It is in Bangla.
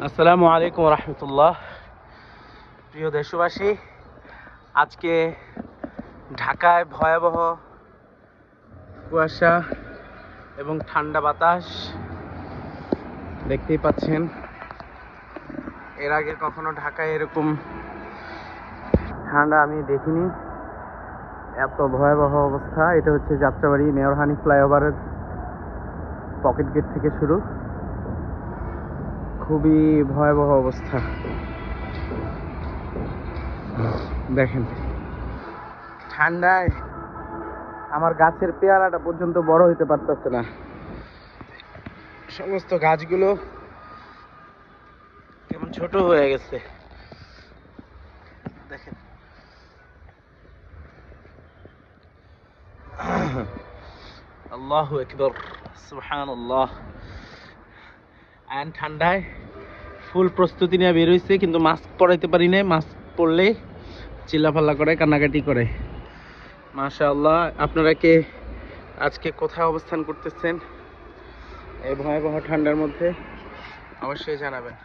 আসসালামু আলাইকুম রহমতুল্লাহ। প্রিয় দেশবাসী, আজকে ঢাকায় ভয়াবহ কুয়াশা এবং ঠান্ডা বাতাস দেখতেই পাচ্ছেন। এর আগে কখনো ঢাকায় এরকম ঠান্ডা আমি দেখিনি। এত ভয়াবহ অবস্থা। এটা হচ্ছে যাত্রাবাড়ি মেয়রহানি ফ্লাইওভারের পকেট গেট থেকে শুরু। খুবই ভয়াবহ অবস্থা। দেখেন, ঠান্ডায় আমার গাছের পেয়ারাটা পর্যন্ত বড় হইতে পারতেছে না। সমস্ত গাছগুলো কেমন ছোট হয়ে গেছে দেখেন। আল্লাহু আকবার, সুবহানাল্লাহ। আইন ঠান্ডায় ফুল প্রস্তুতি নিয়ে বের হইছে, কিন্তু মাস্ক পরাইতে পারি নাই। মাস্ক পরলে চিল্লাফাল্লা করে, কান্নাকাটি করে। মাশাআল্লাহ। আপনারা কে আজকে কোথায় অবস্থান করতেছেন এই ভয়াবহ ঠান্ডার মধ্যে? অবশ্যই জানাবেন।